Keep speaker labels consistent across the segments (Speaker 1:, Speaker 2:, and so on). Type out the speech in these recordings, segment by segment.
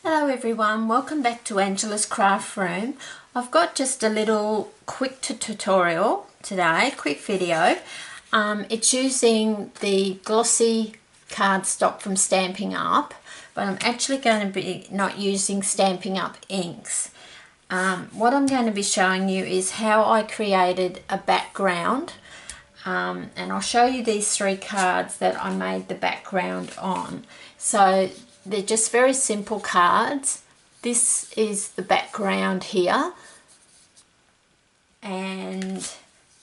Speaker 1: Hello everyone, welcome back to Angela's Craft Room. I've got just a little quick tutorial today, quick video. It's using the Glossy Cardstock from Stampin Up, but I'm actually going to be not using Stampin Up inks. What I'm going to be showing you is how I created a background, and I'll show you these three cards that I made the background on. So they're just very simple cards. This is the background here, and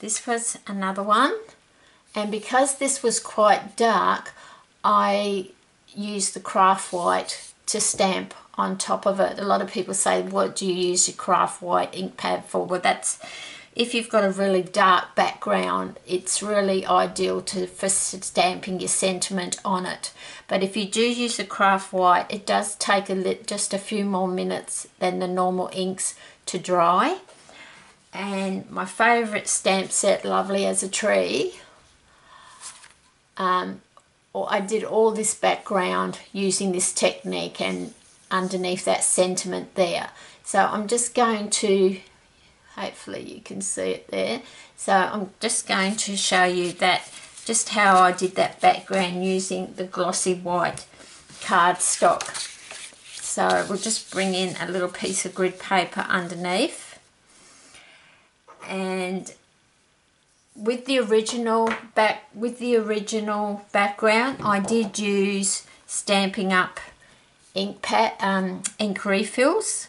Speaker 1: this was another one, and because this was quite dark I used the craft white to stamp on top of it. A lot of people say, what do you use your craft white ink pad for? Well, that's if you've got a really dark background, it's really ideal for stamping your sentiment on it. But if you do use a craft white, it does take just a few more minutes than the normal inks to dry. And my favourite stamp set, Lovely as a Tree, I did all this background using this technique and underneath that sentiment there. So I'm just going to, hopefully you can see it there. So I'm just going to show you that, just how I did that background using the glossy white cardstock. So we'll just bring in a little piece of grid paper underneath, and with the original background I did use Stampin Up ink refills.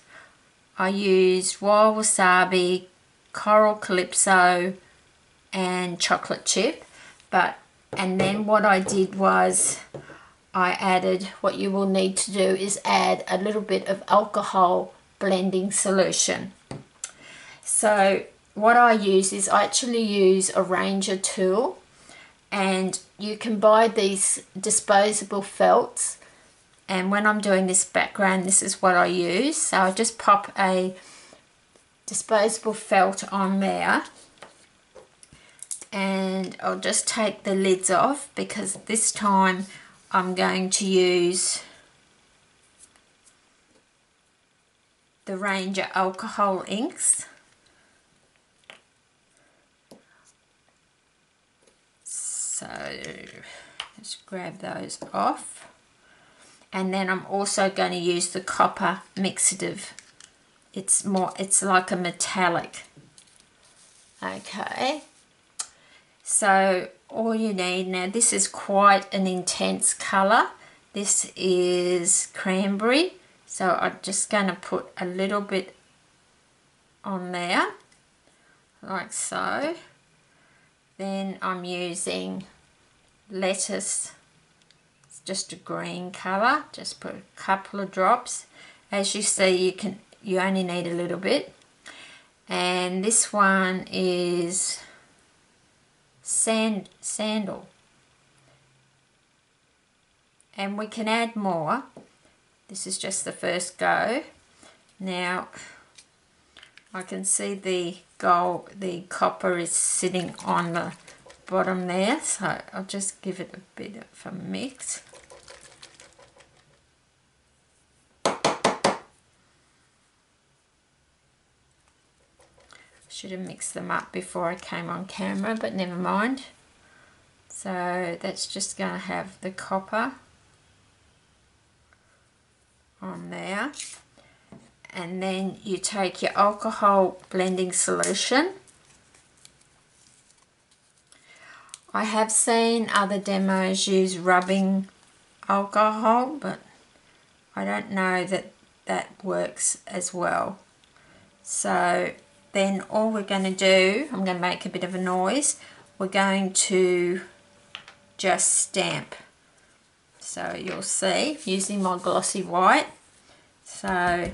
Speaker 1: I used Wild Wasabi, Coral Calypso and Chocolate Chip. And then what I did was I added, what you will need to do is add a little bit of alcohol blending solution. So what I use is I actually use a Ranger tool, and you can buy these disposable felts, and when I'm doing this background this is what I use. So I just pop a disposable felt on there, and I'll just take the lids off because this time I'm going to use the Ranger alcohol inks. So just grab those off, and then I'm also going to use the copper mixative. It's like a metallic. Okay, so all you need now, this is quite an intense color. This is cranberry, so I'm just going to put a little bit on there like so. Then I'm using lettuce, it's just a green color, just put a couple of drops. As you see, you only need a little bit. And this one is sandal, and we can add more. This is just the first go. Now I can see the copper is sitting on the bottom there, so I'll just give it a bit of a mix. Should have mixed them up before I came on camera, but never mind. So that's just going to have the copper on there, and then you take your alcohol blending solution. I have seen other demos use rubbing alcohol, but I don't know that that works as well. So then all we're going to do, I'm going to make a bit of a noise, we're going to just stamp. So you'll see, using my glossy white. So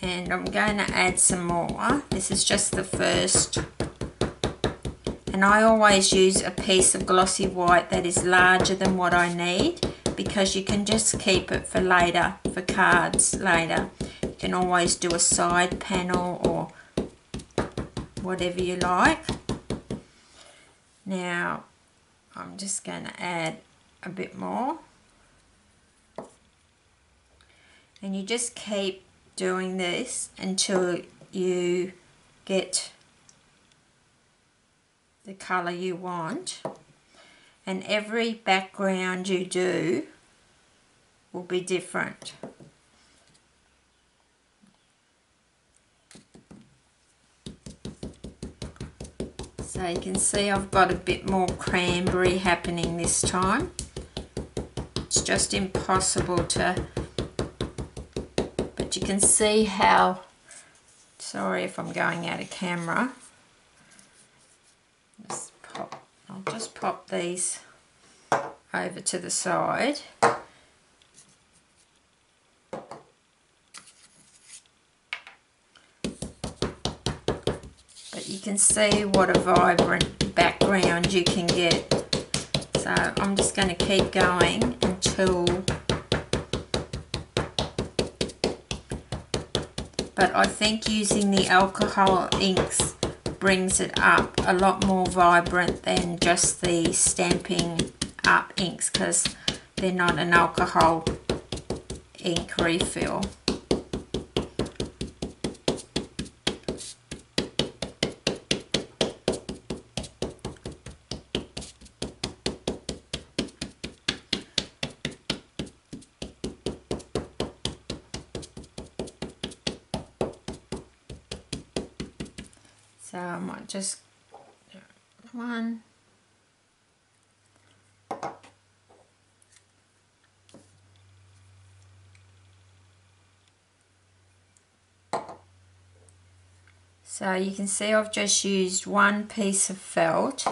Speaker 1: and I'm going to add some more. This is just the first, and I always use a piece of glossy white that is larger than what I need, because you can just keep it for later, for cards later. You can always do a side panel or whatever you like. Now I'm just going to add a bit more, and you just keep doing this until you get the colour you want, and every background you do will be different. So you can see I've got a bit more cranberry happening this time. It's just impossible to, but you can see how, sorry if I'm going out of camera. I'll just pop these over to the side. But you can see what a vibrant background you can get. So I'm just going to keep going until, but I think using the alcohol inks brings it up a lot more vibrant than just the Stampin' Up inks, because they're not an alcohol ink refill. So I might just do one. So you can see I've just used one piece of felt.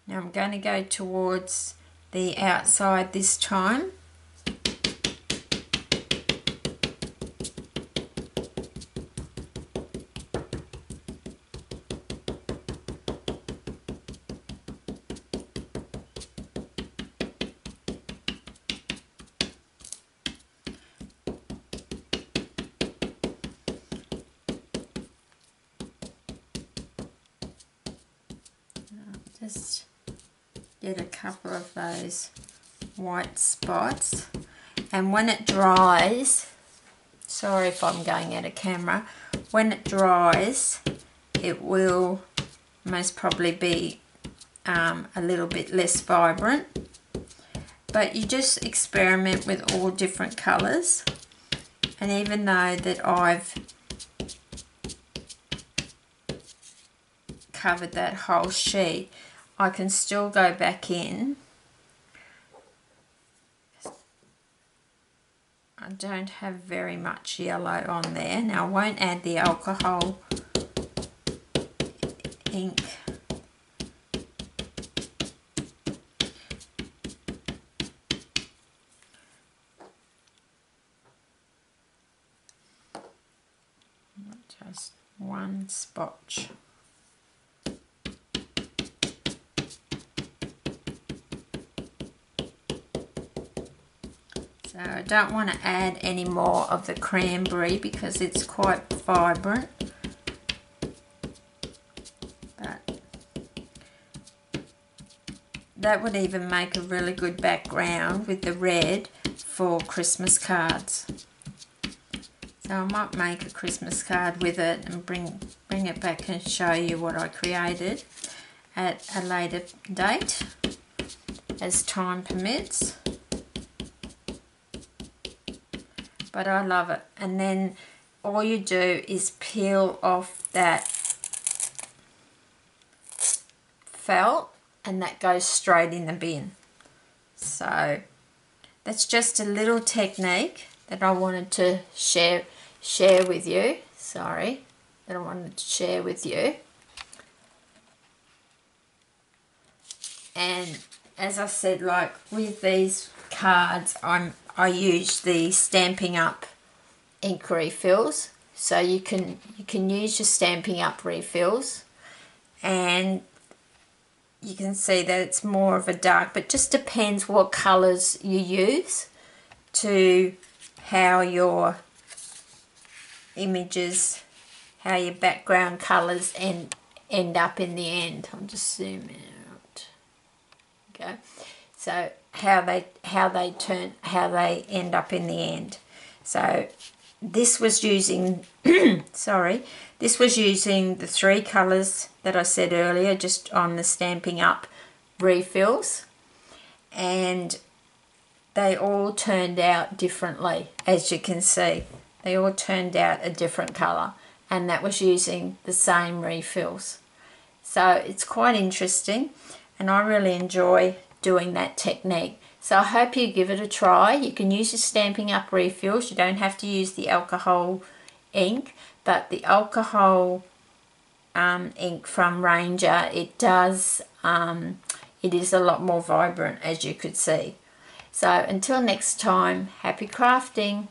Speaker 1: Now I'm going to go towards the outside this time. Just get a couple of those white spots, and when it dries, sorry if I'm going out of camera, when it dries it will most probably be a little bit less vibrant, but you just experiment with all different colours. And even though that I've covered that whole sheet, I can still go back in. I don't have very much yellow on there. Now I won't add the alcohol ink. Just one spotch. So I don't want to add any more of the cranberry because it's quite vibrant. But that would even make a really good background with the red for Christmas cards. So I might make a Christmas card with it and bring it back and show you what I created at a later date as time permits. But I love it. And then all you do is peel off that felt and that goes straight in the bin. So that's just a little technique that I wanted to share with you. Sorry, that I wanted to share with you. And as I said, like with these cards, I use the Stampin' Up ink refills, So you can use your Stampin' Up refills, and you can see that it's more of a dark, but just depends what colours you use to how your images, how your background colours end up in the end. I'll just zoom out. Okay, so how they end up in the end. So this was using this was using the 3 colours that I said earlier, just on the Stampin' Up refills, and they all turned out differently. As you can see, they all turned out a different colour, and that was using the same refills. So it's quite interesting, and I really enjoy doing that technique. So I hope you give it a try. You can use your Stampin' Up refills. You don't have to use the alcohol ink, but the alcohol ink from Ranger, it is a lot more vibrant, as you could see. So until next time, happy crafting.